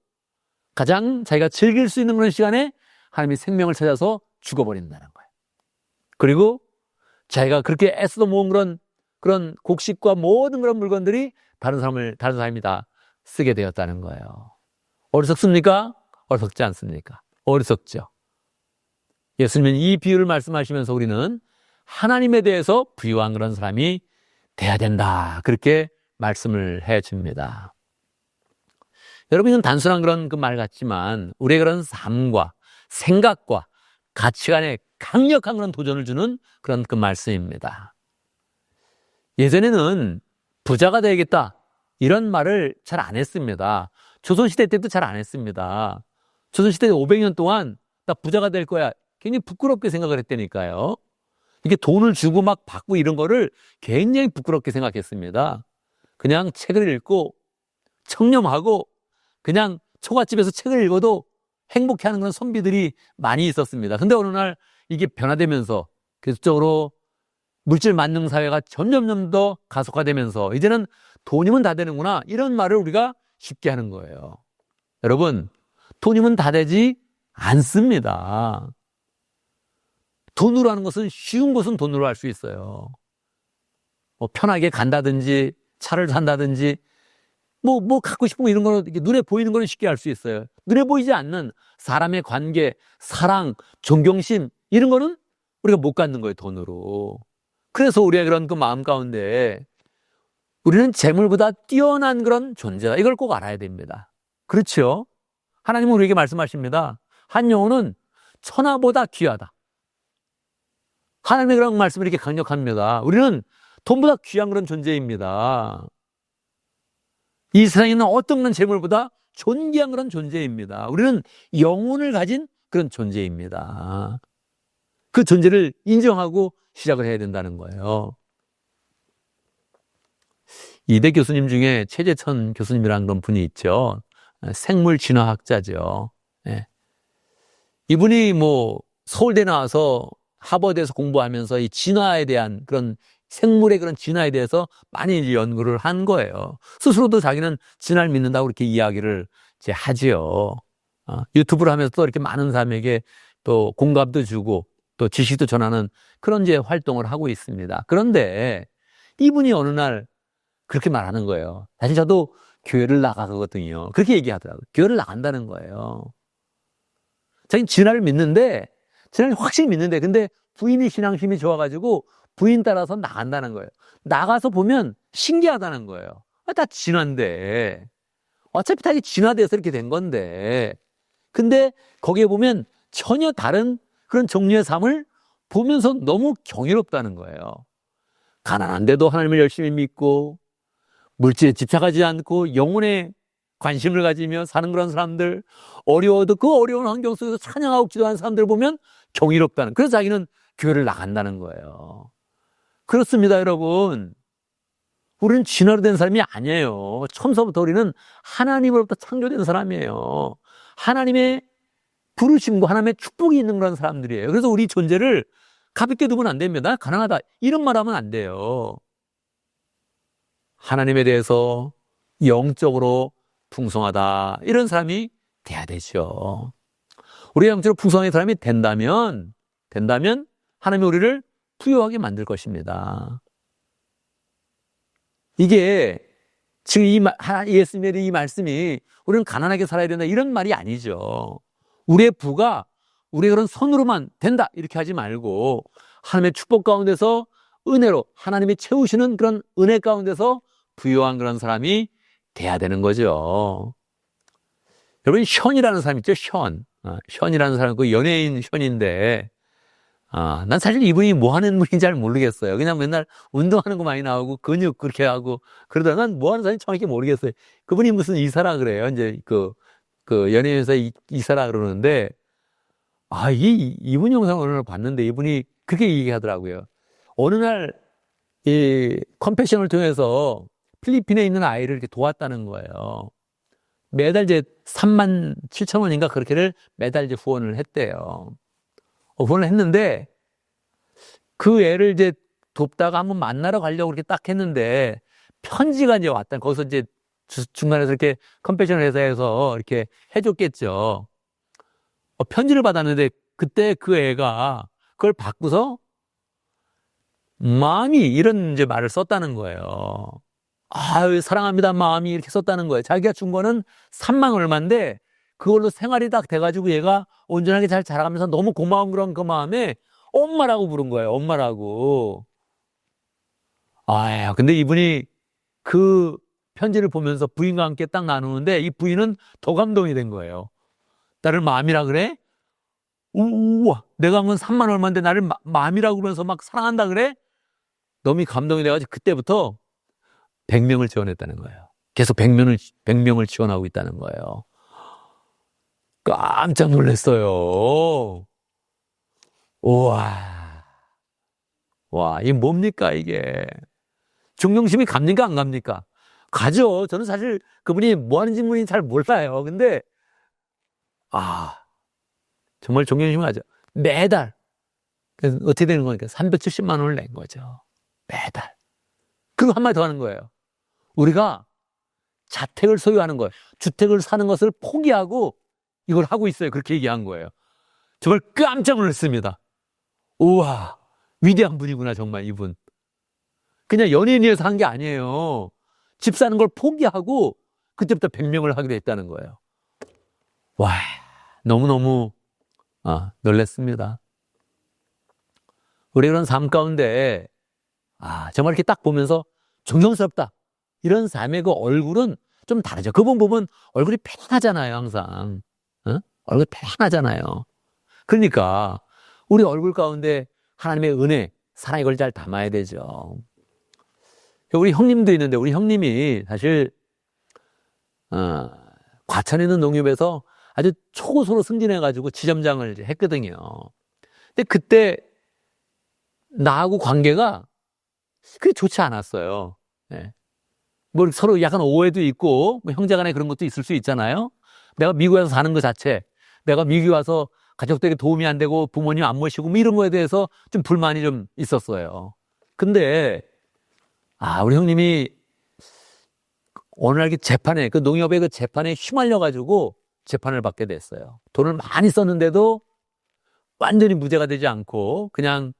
가장 자기가 즐길 수 있는 그런 시간에 하나님이 생명을 찾아서 죽어버린다는 거예요. 그리고 자기가 그렇게 애써서 모은 그런 곡식과 모든 그런 물건들이 다른 사람이 다 쓰게 되었다는 거예요. 어리석습니까? 어리석지 않습니까? 어리석죠. 예수님은 이 비유를 말씀하시면서 우리는 하나님에 대해서 부유한 그런 사람이 돼야 된다. 그렇게 말씀을 해 줍니다. 여러분, 이건 단순한 그런 그 말 같지만 우리의 그런 삶과 생각과 가치관에 강력한 그런 도전을 주는 그런 그 말씀입니다. 예전에는 부자가 되겠다 이런 말을 잘 안 했습니다. 조선시대 때도 잘 안 했습니다. 조선시대 500년 동안 나 부자가 될 거야 굉장히 부끄럽게 생각을 했다니까요. 이게 돈을 주고 막 받고 이런 거를 굉장히 부끄럽게 생각했습니다. 그냥 책을 읽고 청렴하고 그냥 초가집에서 책을 읽어도 행복해하는 그런 선비들이 많이 있었습니다. 근데 어느 날 이게 변화되면서 계속적으로 물질 만능 사회가 점점 더 가속화되면서 이제는 돈이면 다 되는구나 이런 말을 우리가 쉽게 하는 거예요. 여러분, 돈이면 다 되지 않습니다. 돈으로 하는 것은 쉬운 것은 돈으로 할 수 있어요. 뭐 편하게 간다든지 차를 산다든지 뭐 갖고 싶은 거 이런 거는 눈에 보이는 거는 쉽게 할 수 있어요. 눈에 보이지 않는 사람의 관계, 사랑, 존경심 이런 거는 우리가 못 갖는 거예요, 돈으로. 그래서 우리의 그런 그 마음 가운데 우리는 재물보다 뛰어난 그런 존재다. 이걸 꼭 알아야 됩니다. 그렇죠? 하나님은 우리에게 말씀하십니다. 한 영혼은 천하보다 귀하다. 하나님의 그런 말씀이 이렇게 강력합니다. 우리는 돈보다 귀한 그런 존재입니다. 이 세상에 있는 어떤 그런 재물보다 존귀한 그런 존재입니다. 우리는 영혼을 가진 그런 존재입니다. 그 존재를 인정하고 시작을 해야 된다는 거예요. 이대 교수님 중에 최재천 교수님이라는 그런 분이 있죠. 생물 진화학자죠. 네. 이분이 뭐 서울대 나와서 하버드에서 공부하면서 이 진화에 대한 그런 생물의 그런 진화에 대해서 많이 이제 연구를 한 거예요. 스스로도 자기는 진화를 믿는다고 그렇게 이야기를 이제 하지요. 유튜브를 하면서 또 이렇게 많은 사람에게 또 공감도 주고 또 지식도 전하는 그런 이제 활동을 하고 있습니다. 그런데 이분이 어느 날 그렇게 말하는 거예요. 사실 저도 교회를 나가거든요. 그렇게 얘기하더라고요. 교회를 나간다는 거예요. 자기는 진화를 믿는데, 진화를 확실히 믿는데, 근데 부인이 신앙심이 좋아가지고 부인 따라서 나간다는 거예요. 나가서 보면 신기하다는 거예요. 다 진화인데. 어차피 다 진화돼서 이렇게 된 건데. 근데 거기에 보면 전혀 다른 그런 종류의 삶을 보면서 너무 경이롭다는 거예요. 가난한데도 하나님을 열심히 믿고 물질에 집착하지 않고 영혼에 관심을 가지며 사는 그런 사람들, 어려워도 그 어려운 환경 속에서 찬양하고 기도하는 사람들을 보면 경이롭다는, 그래서 자기는 교회를 나간다는 거예요. 그렇습니다, 여러분. 우리는 진화로 된 사람이 아니에요. 처음서부터 우리는 하나님으로부터 창조된 사람이에요. 하나님의 부르심과 하나님의 축복이 있는 그런 사람들이에요. 그래서 우리 존재를 가볍게 두면 안 됩니다. 가난하다 이런 말 하면 안 돼요. 하나님에 대해서 영적으로 풍성하다. 이런 사람이 돼야 되죠. 우리가 영적으로 풍성한 사람이 된다면 하나님이 우리를 부유하게 만들 것입니다. 이게 지금 예수님의 이 말씀이 우리는 가난하게 살아야 된다 이런 말이 아니죠. 우리의 부가 우리의 그런 손으로만 된다 이렇게 하지 말고 하나님의 축복 가운데서 은혜로 하나님이 채우시는 그런 은혜 가운데서 부유한 그런 사람이 돼야 되는 거죠. 여러분, 현이라는 사람 있죠? 현이라는 사람, 그 연예인 현인데, 난 사실 이분이 뭐 하는 분인지 잘 모르겠어요. 그냥 맨날 운동하는 거 많이 나오고, 근육 그렇게 하고, 그러다가 난 뭐 하는 사람인지 정확히 모르겠어요. 그분이 무슨 이사라 그래요. 이제 그 연예인에서 이사라 그러는데, 이분 영상을 오늘 봤는데, 이분이 그렇게 얘기하더라고요. 어느 날, 이 컴패션을 통해서 필리핀에 있는 아이를 이렇게 도왔다는 거예요. 매달 이제 37,000원인가 그렇게를 매달 이제 후원을 했대요. 후원을 했는데 그 애를 이제 돕다가 한번 만나러 가려고 그렇게 딱 했는데 편지가 이제 왔다. 거기서 이제 중간에서 이렇게 컴패션 회사에서 이렇게 해줬겠죠. 편지를 받았는데 그때 그 애가 그걸 받고서 마음이 이런 이제 말을 썼다는 거예요. 사랑합니다 마음이 이렇게 썼다는 거예요. 자기가 준 거는 3만 얼마인데 그걸로 생활이 딱 돼가지고 얘가 온전하게 잘 자라가면서 너무 고마운 그런 그 마음에 엄마라고 부른 거예요. 엄마라고. 근데 이분이 그 편지를 보면서 부인과 함께 딱 나누는데 이 부인은 더 감동이 된 거예요. 나를 마음이라 그래? 우와, 내가 한 건 3만 얼마인데 나를 마음이라고 그러면서 막 사랑한다 그래? 너무 감동이 돼가지고 그때부터 100명을 지원했다는 거예요. 계속 100명을 지원하고 있다는 거예요. 깜짝 놀랐어요. 와, 이게 뭡니까, 이게. 존경심이 갑니까, 안 갑니까? 가죠. 저는 사실 그분이 뭐 하는 분인지 잘 몰라요. 근데, 정말 존경심이 가죠. 매달. 그래서 어떻게 되는 거니까 370만 원을 낸 거죠. 매달. 그리고 한마디 더 하는 거예요. 우리가 자택을 소유하는 거예요. 주택을 사는 것을 포기하고 이걸 하고 있어요. 그렇게 얘기한 거예요. 정말 깜짝 놀랐습니다. 우와, 위대한 분이구나, 정말 이분. 그냥 연예인이어서 한 게 아니에요. 집 사는 걸 포기하고 그때부터 100명을 하게 됐다는 거예요. 와, 너무너무 놀랐습니다. 우리 그런 삶 가운데 정말 이렇게 딱 보면서 존경스럽다. 이런 삶의 그 얼굴은 좀 다르죠. 그분 보면 얼굴이 편하잖아요, 항상. 얼굴이 편하잖아요. 그러니까 우리 얼굴 가운데 하나님의 은혜, 사랑 이걸 잘 담아야 되죠. 우리 형님도 있는데 우리 형님이 사실 과천에 있는 농협에서 아주 초고수로 승진해가지고 지점장을 이제 했거든요. 근데 그때 나하고 관계가 그게 좋지 않았어요. 뭐 서로 약간 오해도 있고 뭐 형제간에 그런 것도 있을 수 있잖아요. 내가 미국에 와서 사는 것 자체, 내가 미국에 와서 가족들에게 도움이 안 되고 부모님 안 모시고 뭐 이런 거에 대해서 좀 불만이 좀 있었어요. 근데 우리 형님이 어느 날 재판에 그 농협의 그 재판에 휘말려 가지고 재판을 받게 됐어요. 돈을 많이 썼는데도 완전히 무죄가 되지 않고 그냥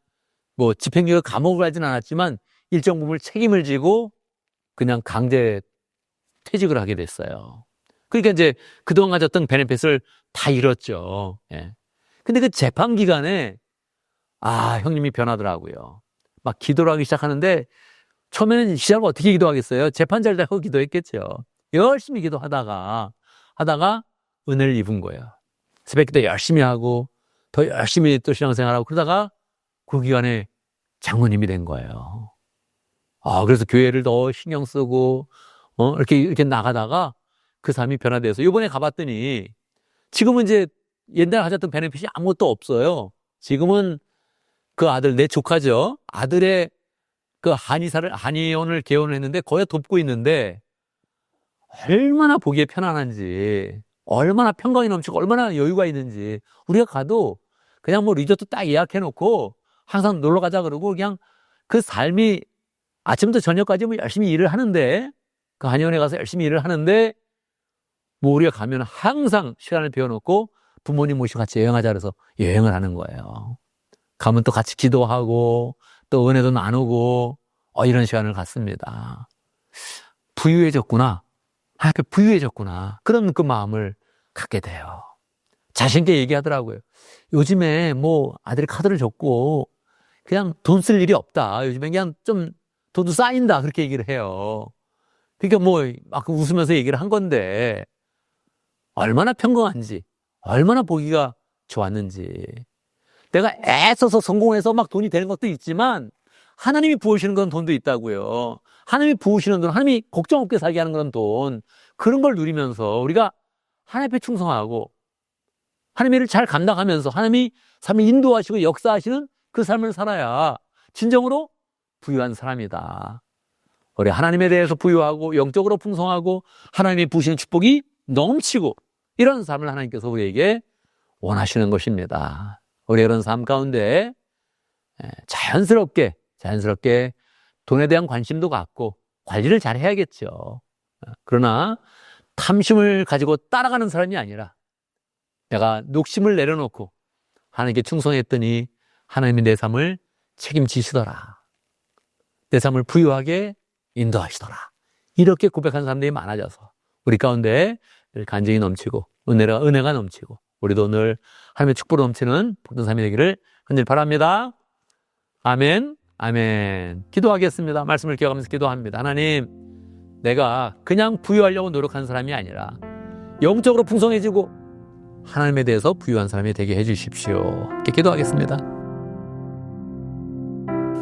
뭐 집행유예 감옥을 가진 않았지만 일정 부분 책임을 지고 그냥 강제 퇴직을 하게 됐어요. 그러니까 이제 그동안 가졌던 베네핏을 다 잃었죠. 근데 그 재판 기간에 형님이 변하더라고요. 막 기도를 하기 시작하는데 처음에는 시작을 어떻게 기도하겠어요? 재판 잘 되고 기도했겠죠. 열심히 기도하다가 은혜를 입은 거예요. 새벽 기도 열심히 하고 더 열심히 또 신앙생활하고 그러다가 그 기간에 장로님이 된 거예요. 그래서 교회를 더 신경 쓰고 이렇게 나가다가 그 삶이 변화돼서 이번에 가봤더니 지금은 이제 옛날에 가졌던 베네핏이 아무것도 없어요. 지금은 그 아들, 내 조카죠. 아들의 그 한의원을 개원을 했는데 거기에 돕고 있는데 얼마나 보기에 편안한지, 얼마나 평강이 넘치고 얼마나 여유가 있는지. 우리가 가도 그냥 뭐 리조트 딱 예약해 놓고 항상 놀러 가자 그러고 그냥 그 삶이 아침부터 저녁까지 뭐 열심히 일을 하는데, 그 한의원에 가서 열심히 일을 하는데, 뭐 우리가 가면 항상 시간을 비워놓고 부모님 모시고 같이 여행하자 그래서 여행을 하는 거예요. 가면 또 같이 기도하고 또 은혜도 나누고 이런 시간을 갖습니다. 부유해졌구나. 하나님께 부유해졌구나. 그런 그 마음을 갖게 돼요. 자신있게 얘기하더라고요. 요즘에 뭐 아들이 카드를 줬고 그냥 돈 쓸 일이 없다. 요즘에 그냥 좀 돈도 쌓인다. 그렇게 얘기를 해요. 그러니까 뭐 막 웃으면서 얘기를 한 건데 얼마나 평범한지, 얼마나 보기가 좋았는지. 내가 애써서 성공해서 막 돈이 되는 것도 있지만 하나님이 부으시는 건 돈도 있다고요. 하나님이 부으시는 돈, 하나님이 걱정 없게 살게 하는 건 돈, 그런 걸 누리면서 우리가 하나님 앞에 충성하고 하나님의 일을 잘 감당하면서 하나님이 삶을 인도하시고 역사하시는 그 삶을 살아야 진정으로 부유한 사람이다. 우리 하나님에 대해서 부유하고 영적으로 풍성하고 하나님이 부으시는 축복이 넘치고 이런 삶을 하나님께서 우리에게 원하시는 것입니다. 우리 이런 삶 가운데 자연스럽게 돈에 대한 관심도 갖고 관리를 잘 해야겠죠. 그러나 탐심을 가지고 따라가는 사람이 아니라 내가 욕심을 내려놓고 하나님께 충성했더니 하나님이 내 삶을 책임지시더라. 내 삶을 부유하게 인도하시더라. 이렇게 고백하는 사람들이 많아져서 우리 가운데 간증이 넘치고 은혜가 넘치고 우리도 오늘 하나님의 축복으로 넘치는 복된 삶이 되기를 간절히 바랍니다. 아멘, 아멘. 기도하겠습니다. 말씀을 기억하면서 기도합니다. 하나님, 내가 그냥 부유하려고 노력한 사람이 아니라 영적으로 풍성해지고 하나님에 대해서 부유한 사람이 되게 해주십시오. 이렇게 기도하겠습니다.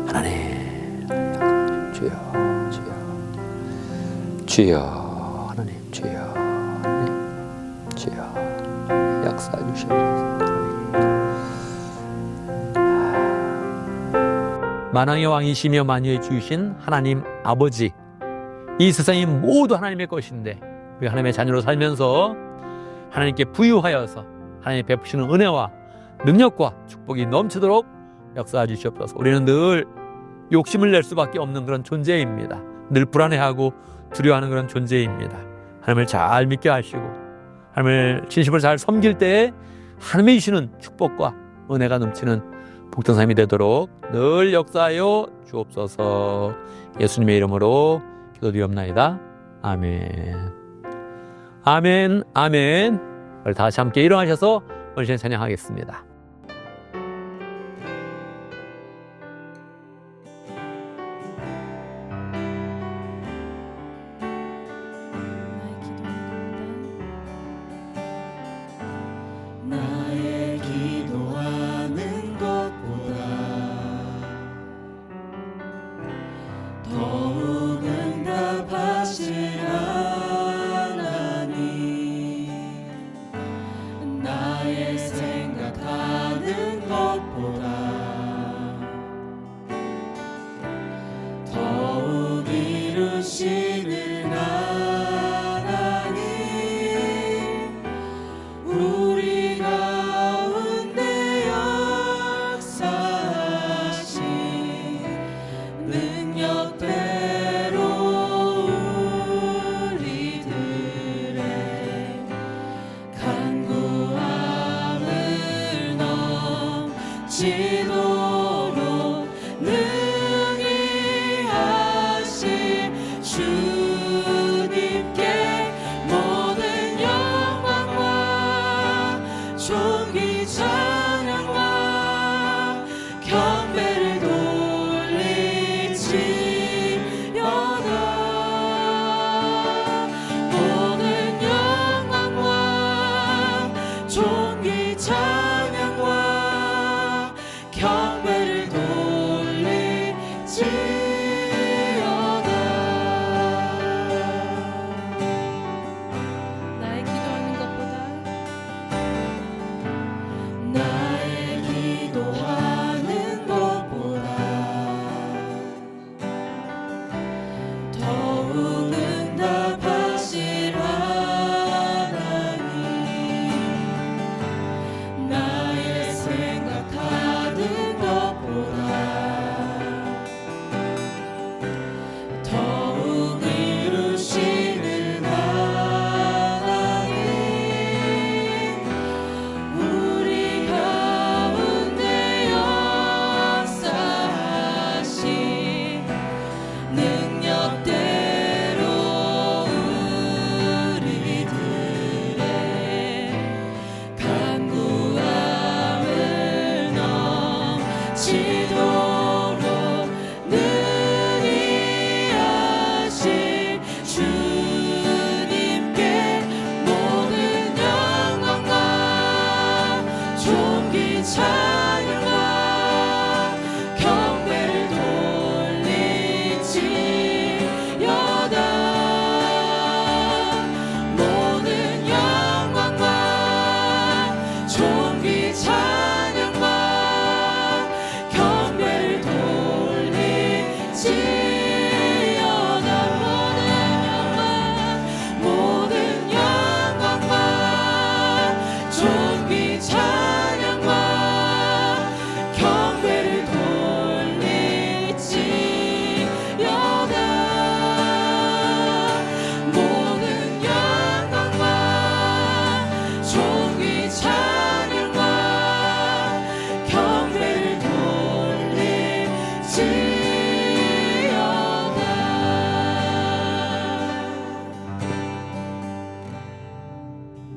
하나님, 주여, 하나님, 주여, 역사해 주시옵소서. 만왕의 왕이시며 만유의 주이신 하나님 아버지, 이 세상이 모두 하나님의 것인데 우리 하나님의 자녀로 살면서 하나님께 부유하여서 하나님이 베푸시는 은혜와 능력과 축복이 넘치도록 역사해 주시옵소서. 우리는 늘 욕심을 낼 수밖에 없는 그런 존재입니다. 늘 불안해하고 두려워하는 그런 존재입니다. 하나님을 잘 믿게 하시고 하나님을 진심으로 잘 섬길 때에 하나님이 주시는 축복과 은혜가 넘치는 복된 삶이 되도록 늘 역사하여 주옵소서. 예수님의 이름으로 기도드리옵나이다. 아멘. 아멘, 아멘. 우리 다 같이 함께 일어나셔서 원신 찬양하겠습니다. 나의 기도하는 것보다 더욱 응답하신 하나님, 나의 생각하는 것보다 더욱 이루시는 하나님, 우리 가운데 역사하신 능력대로 우리들의 간구함을 넘치도록 능히 하신 주님께 모든 영광과 존귀 찬양과 경배를 돌리지어다. 모든 영광과 존귀 찬양과 경배를 돌리지어다. 나의 기도하는 것보다 나의 기도하는 것보다 더욱 응답하실 하나님, 나의 생각하는 것보다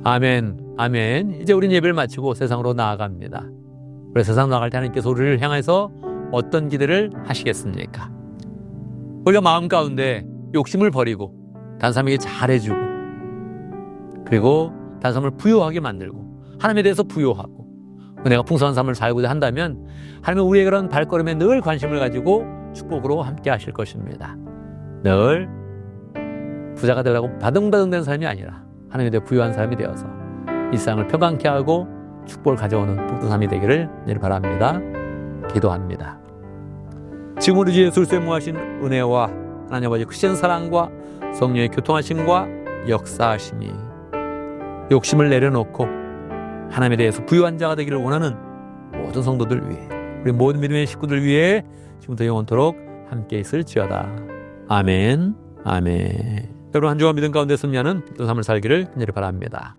아멘, 아멘. 이제 우린 예배를 마치고 세상으로 나아갑니다. 그래서 세상 나갈 때 하나님께서 우리를 향해서 어떤 기대를 하시겠습니까? 우리가 마음 가운데 욕심을 버리고 다른 사람에게 잘해주고 그리고 다른 사람을 부요하게 만들고 하나님에 대해서 부요하고 은혜가 풍성한 삶을 살고자 한다면 하나님은 우리의 그런 발걸음에 늘 관심을 가지고 축복으로 함께 하실 것입니다. 늘 부자가 되려고 바등바등된 삶이 아니라 하나님에 대해 부유한 삶이 되어서 이 세상을 평안케 하고 축복을 가져오는 복된 삶이 되기를 늘 바랍니다. 기도합니다. 지금 우리 주 예수 그리스도의 무하신 은혜와 하나님 아버지 크신 사랑과 성령의 교통하심과 역사하심이 욕심을 내려놓고 하나님에 대해서 부유한 자가 되기를 원하는 모든 성도들 위해 우리 모든 믿음의 식구들 위해 지금부터 영원토록 함께 있을지어다. 아멘, 아멘. 여러분 한 주간 믿음 가운데 승리하는 또 삶을 살기를 간절히 바랍니다.